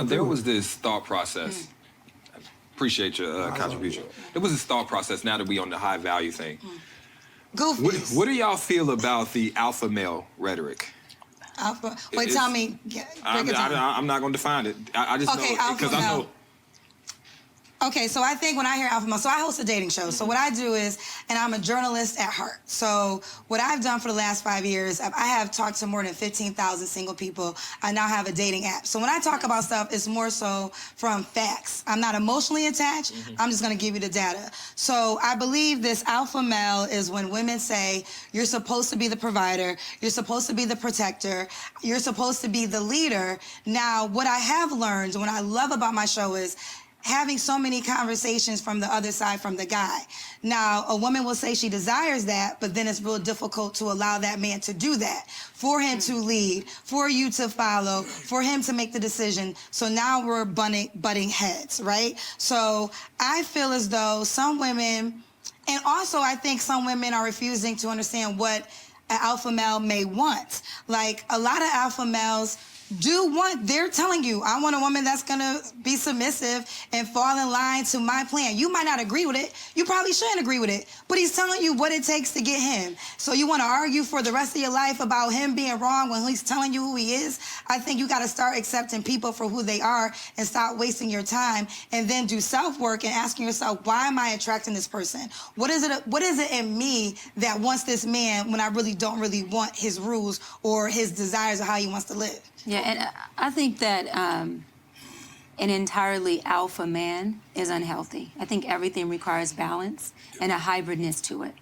Now, there was this thought process. Appreciate your contribution. There was this thought process now that we on the high value thing. What do y'all feel about the alpha male rhetoric? Alpha. Wait, tell me. I'm not going to define it. I just know because I know. Okay, so I think when I hear alpha male, so I host a dating show. So what I do is, and I'm a journalist at heart. So what I've done for the last 5 years, I have talked to more than 15,000 single people. I now have a dating app. So when I talk about stuff, it's more so from facts. I'm not emotionally attached. I'm just going to give you the data. So I believe this alpha male is when women say, you're supposed to be the provider, you're supposed to be the protector, you're supposed to be the leader. Now, what I have learned, what I love about my show is having so many conversations from the other side, from the guy. Now, a woman will say she desires that, but then it's real difficult to allow that man to do that, for him to lead, for you to follow, for him to make the decision. So now we're butting heads, right? So I feel as though some women, and also I think some women are refusing to understand what an alpha male may want. Like, a lot of alpha males they're telling you, I want a woman that's gonna be submissive and fall in line to my plan. You might not agree with it. You probably shouldn't agree with it, but he's telling you what it takes to get him. So you wanna argue for the rest of your life about him being wrong when he's telling you who he is? I think you gotta start accepting people for who they are and stop wasting your time, and then do self-work and asking yourself, why am I attracting this person? What is it in me that wants this man when I really don't really want his rules or his desires of how he wants to live? Yeah, and I think that an entirely alpha man is unhealthy. I think everything requires balance and a hybridness to it.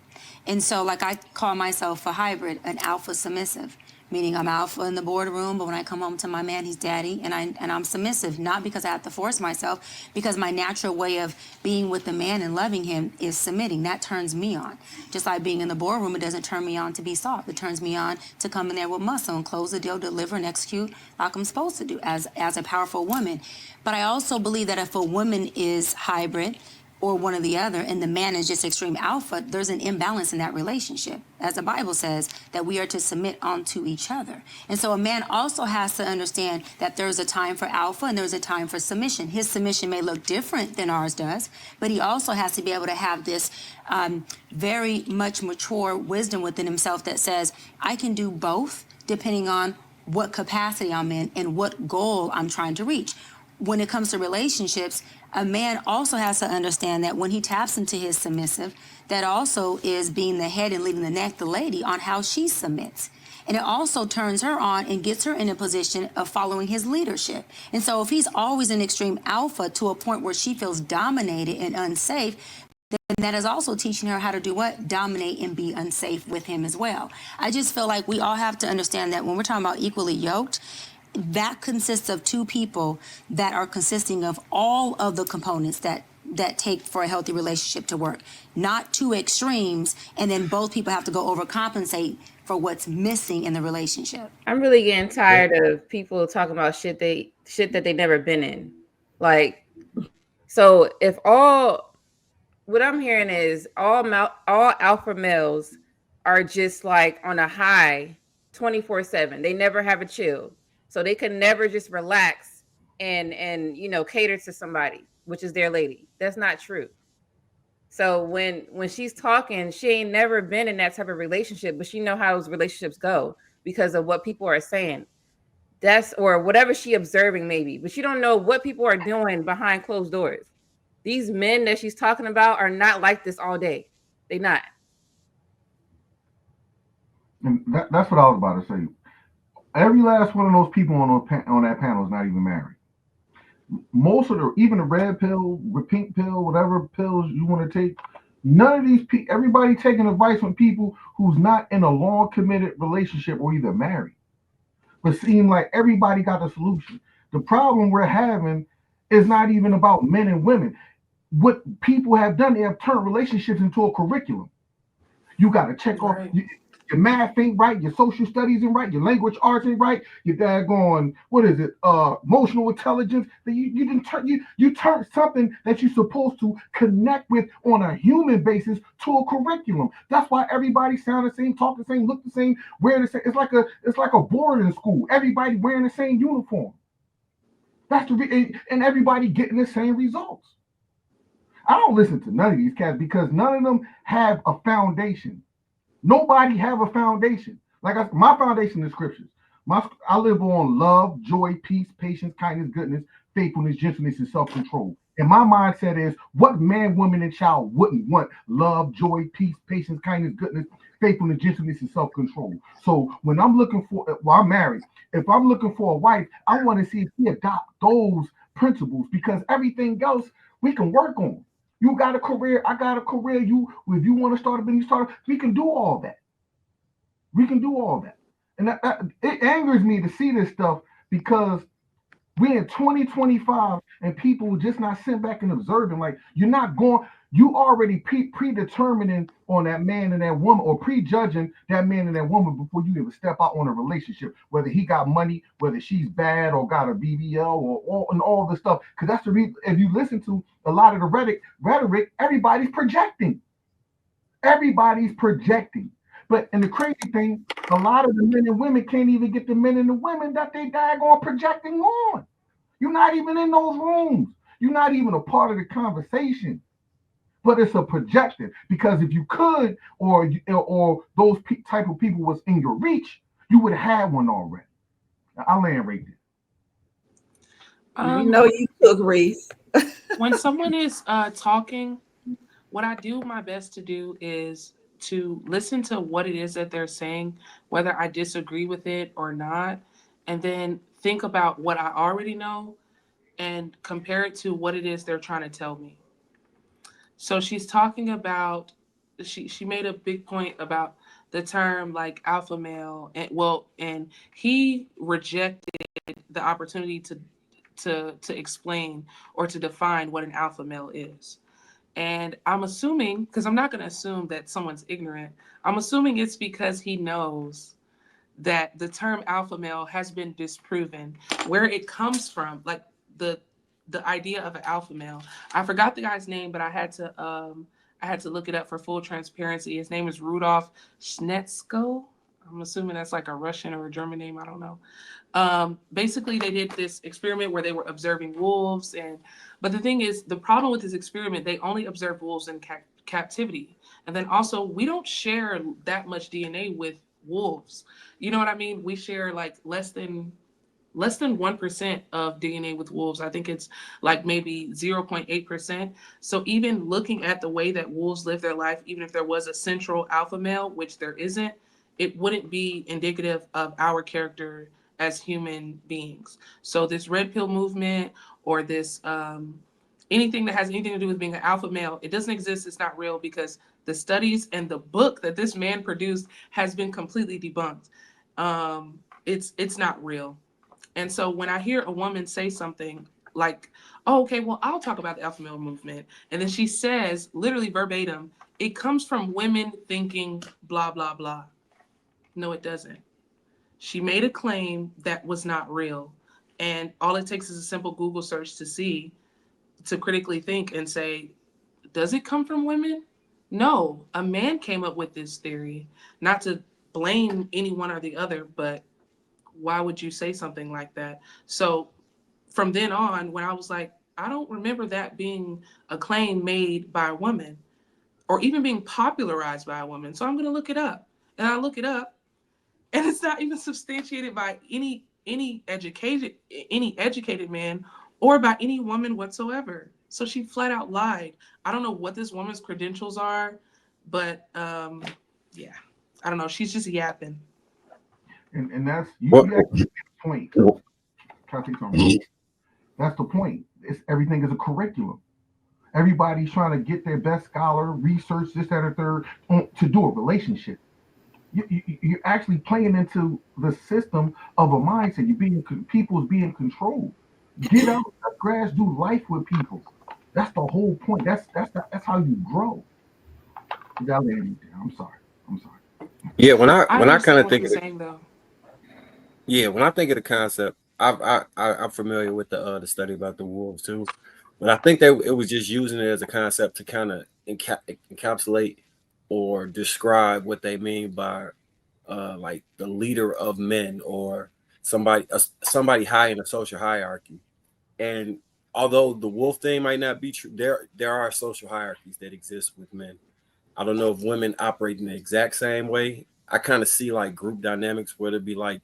And so, like, I call myself a hybrid, an alpha submissive, meaning I'm alpha in the boardroom, but when I come home to my man, he's daddy, and I'm submissive, not because I have to force myself, because my natural way of being with the man and loving him is submitting. That turns me on. Just like being in the boardroom, it doesn't turn me on to be soft. It turns me on to come in there with muscle and close the deal, deliver, and execute like I'm supposed to do as a powerful woman. But I also believe that if a woman is hybrid, or one or the other, and the man is just extreme alpha, there's an imbalance in that relationship. As the Bible says, that we are to submit unto each other. And so a man also has to understand that there's a time for alpha and there's a time for submission. His submission may look different than ours does, but he also has to be able to have this very much mature wisdom within himself that says, I can do both depending on what capacity I'm in and what goal I'm trying to reach. When it comes to relationships, a man also has to understand that when he taps into his submissive, that also is being the head and leading the neck, the lady, on how she submits. And it also turns her on and gets her in a position of following his leadership. And so if he's always an extreme alpha to a point where she feels dominated and unsafe, then that is also teaching her how to do what? Dominate and be unsafe with him as well. I just feel like we all have to understand that when we're talking about equally yoked, that consists of two people that are consisting of all of the components that take for a healthy relationship to work, not two extremes, and then both people have to go overcompensate for what's missing in the relationship. I'm really getting tired of people talking about shit that they never been in. Like, so if what I'm hearing is all alpha males are just like on a high 24/7. They never have a chill. So they can never just relax and cater to somebody, which is their lady. That's not true. So when she's talking, she ain't never been in that type of relationship, but she know how those relationships go because of what people are saying. Or whatever she observing maybe, but she don't know what people are doing behind closed doors. These men that she's talking about are not like this all day. They not. And that's what I was about to say. Every last one of those people on that panel is not even married. Most of even the red pill, the pink pill, whatever pills you want to take, none of these people, everybody taking advice from people who's not in a long committed relationship or either married. But seem like everybody got a solution. The problem we're having is not even about men and women. What people have done, they have turned relationships into a curriculum. You got to check off. Your math ain't right, your social studies ain't right, your language arts ain't right, your daggone, emotional intelligence. You turn something that you're supposed to connect with on a human basis to a curriculum. That's why everybody sound the same, talk the same, look the same, wear the same. It's like a boarding school. Everybody wearing the same uniform. That's and everybody getting the same results. I don't listen to none of these cats because none of them have a foundation. Nobody have a foundation. Like my foundation is scriptures. I live on love, joy, peace, patience, kindness, goodness, faithfulness, gentleness, and self-control. And my mindset is what man, woman, and child wouldn't want: love, joy, peace, patience, kindness, goodness, faithfulness, gentleness, and self-control. So when I'm looking for, well, I'm married. If I'm looking for a wife, I want to see if he adopt those principles because everything else we can work on. You got a career, I got a career. If you want to start a business, we can do all that. We can do all that. And it angers me to see this stuff because we're in 2025 and people just not sitting back and observing. Like you already predetermining on that man and that woman, or prejudging that man and that woman before you even step out on a relationship, whether he got money, whether she's bad or got a BBL and all this stuff. Because that's the reason. If you listen to a lot of the rhetoric, everybody's projecting. Everybody's projecting. And the crazy thing, a lot of the men and women can't even get the men and the women that they daggone projecting on. You're not even in those rooms. You're not even a part of the conversation. But it's a projection, because if you could, or those type of people was in your reach, you would have had one already. I'll land right there. You cook, Reese. When someone is talking, what I do my best to do is to listen to what it is that they're saying, whether I disagree with it or not, and then think about what I already know and compare it to what it is they're trying to tell me. So she's talking about, she made a big point about the term like alpha male, and he rejected the opportunity to explain or to define what an alpha male is. And I'm assuming, because I'm not going to assume that someone's ignorant, I'm assuming it's because he knows that the term alpha male has been disproven. Where it comes from, like the idea of an alpha male. I forgot the guy's name, but I had to look it up for full transparency. His name is Rudolf Schnetzko. I'm assuming that's like a Russian or a German name. I don't know. Basically, they did this experiment where they were observing wolves, but the thing is, the problem with this experiment, they only observed wolves in captivity, and then also we don't share that much DNA with wolves. You know what I mean? We share like less than 1% of DNA with wolves. I think it's like maybe 0.8%. So even looking at the way that wolves live their life, even if there was a central alpha male, which there isn't, it wouldn't be indicative of our character as human beings. So this red pill movement, or this anything that has anything to do with being an alpha male, it doesn't exist. It's not real, because the studies and the book that this man produced has been completely debunked. It's not real. And so when I hear a woman say something like, oh, okay, well, I'll talk about the alpha male movement, and then she says, literally verbatim, it comes from women thinking blah, blah, blah. No, it doesn't. She made a claim that was not real. And all it takes is a simple Google search to critically think and say, does it come from women? No, a man came up with this theory. Not to blame any one or the other, but why would you say something like that? So from then on, when I was like, I don't remember that being a claim made by a woman, or even being popularized by a woman. So I'm going to look it up. And I look it up, and it's not even substantiated by any educated man or by any woman whatsoever. So she flat out lied. I don't know what this woman's credentials are, but yeah, I don't know. She's just yapping. And that's you actually get the point. Can I say something? That's the point. Everything is a curriculum. Everybody's trying to get their best scholar, research this, that, or third to do a relationship. You're actually playing into the system of a mindset. People's being controlled. Get out of the grass, do life with people. That's the whole point. That's how you grow. I'm sorry. Yeah, when I kind of think when I think of the concept, I'm familiar with the study about the wolves too, but I think that it was just using it as a concept to kind of encapsulate or describe what they mean by like the leader of men, or somebody high in the social hierarchy. And although the wolf thing might not be true, there are social hierarchies that exist with men. I don't know if women operate in the exact same way. I kind of see like group dynamics where it'd be like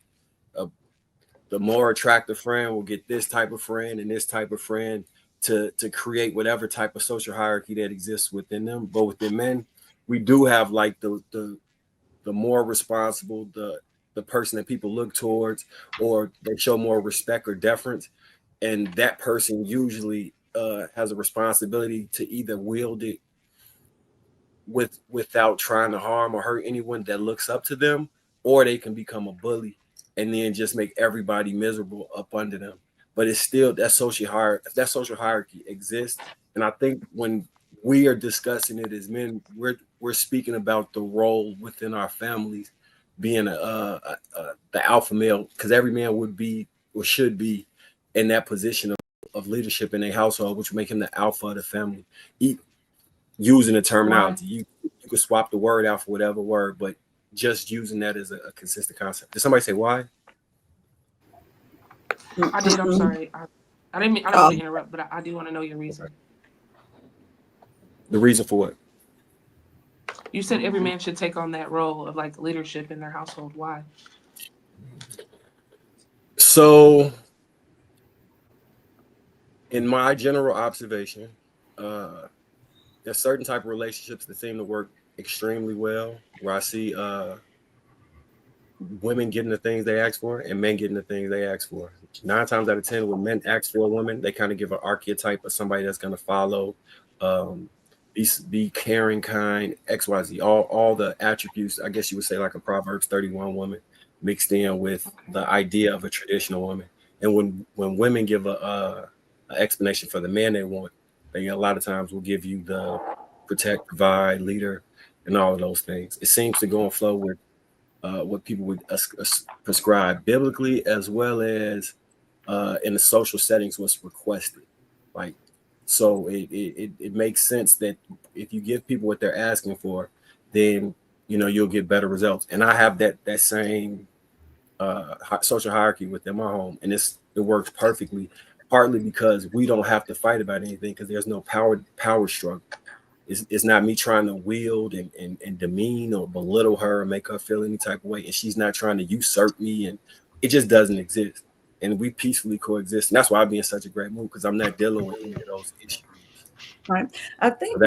the more attractive friend will get this type of friend and this type of friend to create whatever type of social hierarchy that exists within them. But within men, we do have like the more responsible, the person that people look towards, or they show more respect or deference, and that person usually has a responsibility to either wield it without trying to harm or hurt anyone that looks up to them, or they can become a bully and then just make everybody miserable up under them. But it's still that social hierarchy exists. And I think when we are discussing it as men, we're speaking about the role within our families being the alpha male, because every man would be or should be in that position of leadership in a household, which would make him the alpha of the family. Using the terminology, you could swap the word out for whatever word, but just using that as a consistent concept. Did somebody say why? I did. I'm sorry. I didn't mean. I don't want to interrupt, but I do want to know your reason. The reason for what? You said every man should take on that role of like leadership in their household. Why? So, in my general observation, there's certain type of relationships that seem to work extremely well, where I see women getting the things they ask for and men getting the things they ask for. 9 times out of 10, when men ask for a woman, they kind of give an archetype of somebody that's going to follow, be caring, kind, XYZ, all the attributes, I guess you would say, like a Proverbs 31 woman mixed in with the idea of a traditional woman. And when women give a explanation for the man they want, they a lot of times will give you the protect, provide, leader, and all of those things. It seems to go and flow with what people would prescribe biblically, as well as in the social settings what's requested. Like, so it makes sense that if you give people what they're asking for, then you'll get better results. And I have that same social hierarchy within my home, and it works perfectly. Partly because we don't have to fight about anything, because there's no power struggle. It's not me trying to wield and demean or belittle her or make her feel any type of way, and she's not trying to usurp me, and it just doesn't exist. And we peacefully coexist, and that's why I be in such a great mood, because I'm not dealing with any of those issues. Right. I think